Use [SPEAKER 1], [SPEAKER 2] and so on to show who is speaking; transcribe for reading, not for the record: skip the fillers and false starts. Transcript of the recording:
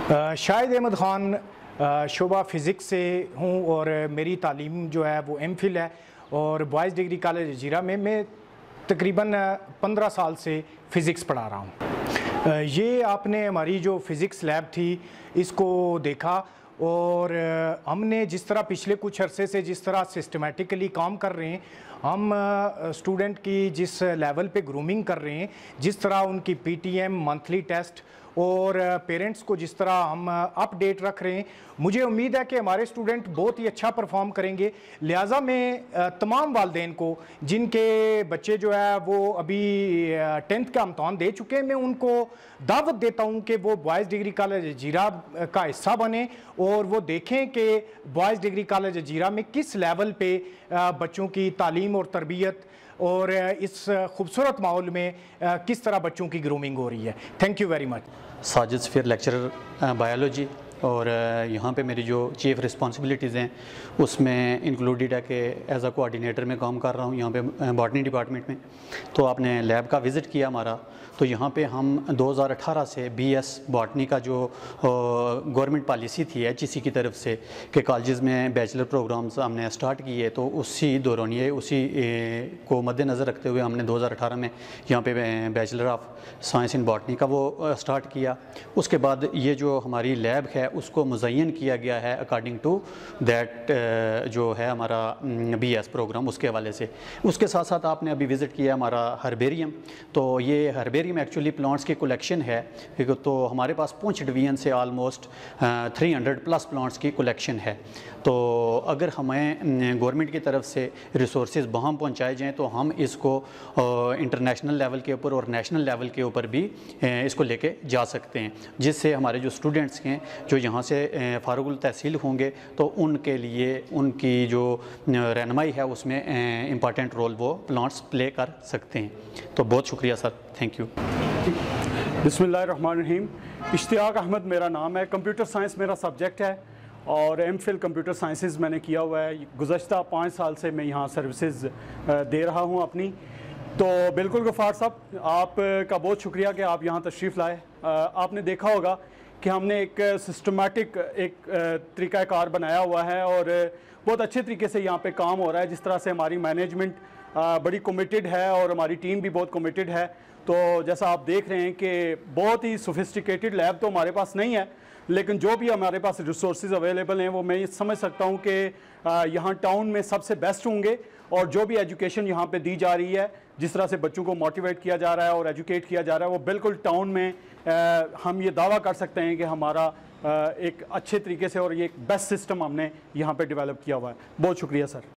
[SPEAKER 1] शाहिद अहमद ख़ान शोबा physics से हूँ और मेरी तालीम जो है वो एमफिल है और बॉयज़ डिग्री कॉलेज जीरा में मैं तकरीबन 15 साल से फ़िज़िक्स पढ़ा रहा हूँ। ये आपने हमारी जो फ़िज़िक्स लैब थी इसको देखा और हमने जिस तरह पिछले कुछ अरसे से जिस तरह सिस्टमेटिकली काम कर रहे हैं, हम स्टूडेंट की जिस लेवल पे ग्रूमिंग कर रहे हैं, जिस तरह उनकी पीटीएम मंथली टेस्ट और पेरेंट्स को जिस तरह हम अपडेट रख रहे हैं, मुझे उम्मीद है कि हमारे स्टूडेंट बहुत ही अच्छा परफॉर्म करेंगे। लिहाजा मैं तमाम वालिदैन को जिनके बच्चे जो है वो अभी 10th का इम्तहान दे चुके हैं, मैं उनको दावत देता हूं कि वो बॉयज़ डिग्री कॉलेज जीरा का हिस्सा बने और वो देखें कि बॉयज़ डिग्री कॉलेज जीरा में किस लेवल पे बच्चों की तालीम और तरबियत और इस खूबसूरत माहौल में किस तरह बच्चों की ग्रूमिंग हो रही है। Thank you very much.
[SPEAKER 2] Sajid Safeer lecturer biology और यहाँ पे मेरी जो चीफ़ रिस्पॉन्सिबिलिटीज़ हैं उसमें इंक्लूडेड है कि एज अ कोऑर्डिनेटर में काम कर रहा हूँ यहाँ पे बॉटनी डिपार्टमेंट में। तो आपने लैब का विज़िट किया हमारा, तो यहाँ पे हम 2018 से बीएस बॉटनी का जो गवर्नमेंट पॉलिसी थी एचईसी की तरफ से कि कॉलेजेस में बैचलर प्रोग्राम्स हमने स्टार्ट किए, तो उसी दौरान उसी को मद्देनज़र रखते हुए हमने 2018 में यहाँ पे bachelor of science in botany का वो स्टार्ट किया। उसके बाद ये जो हमारी लैब है उसको मुज़य्यन किया गया है अकॉर्डिंग टू दैट जो है हमारा बीएस प्रोग्राम, उसके हवाले से। उसके साथ साथ आपने अभी विज़िट किया हमारा हर्बेरियम, तो ये हर्बेरियम एक्चुअली प्लांट्स की कलेक्शन है। तो हमारे पास पुंछ डिवीज़न से ऑलमोस्ट 300+ प्लांट्स की कलेक्शन है। तो अगर हमें गवर्नमेंट की तरफ से रिसोर्सेज वहाँ पहुँचाए जाएँ तो हम इसको इंटरनेशनल लेवल के ऊपर और नेशनल लेवल के ऊपर भी इसको लेके जा सकते हैं, जिससे हमारे जो स्टूडेंट्स हैं जो यहाँ से फारुगुल तहसील होंगे तो उनके लिए उनकी जो रहनुमाई है उसमें इम्पॉर्टेंट रोल वो प्लांट्स प्ले कर सकते हैं। तो बहुत शुक्रिया सर, थैंक यू।
[SPEAKER 3] बिस्मिल्लाहिर्रहमानिर्रहीम। इश्तियाक अहमद मेरा नाम है, कंप्यूटर साइंस मेरा सब्जेक्ट है और एमफिल कंप्यूटर साइंसेस मैंने किया हुआ है। गुज़श्ता 5 साल से मैं यहाँ सर्विसेज दे रहा हूँ अपनी। तो बिल्कुल गफ़ार साहब, आपका बहुत शुक्रिया कि आप यहाँ तशरीफ़ लाए। आपने देखा होगा कि हमने एक सिस्टमेटिक एक तरीक़ाकार बनाया हुआ है और बहुत अच्छे तरीके से यहाँ पे काम हो रहा है। जिस तरह से हमारी मैनेजमेंट बड़ी कमिटेड है और हमारी टीम भी बहुत कमिटेड है। तो जैसा आप देख रहे हैं कि बहुत ही सोफिस्टिकेटेड लैब तो हमारे पास नहीं है, लेकिन जो भी हमारे पास रिसोर्सेज अवेलेबल हैं वो मैं समझ सकता हूँ कि यहाँ टाउन में सबसे बेस्ट होंगे। और जो भी एजुकेशन यहाँ पे दी जा रही है, जिस तरह से बच्चों को मोटिवेट किया जा रहा है और एजुकेट किया जा रहा है, वो बिल्कुल टाउन में हम ये दावा कर सकते हैं कि हमारा एक अच्छे तरीके से और ये एक बेस्ट सिस्टम हमने यहाँ पे डेवलप किया हुआ है। बहुत शुक्रिया सर।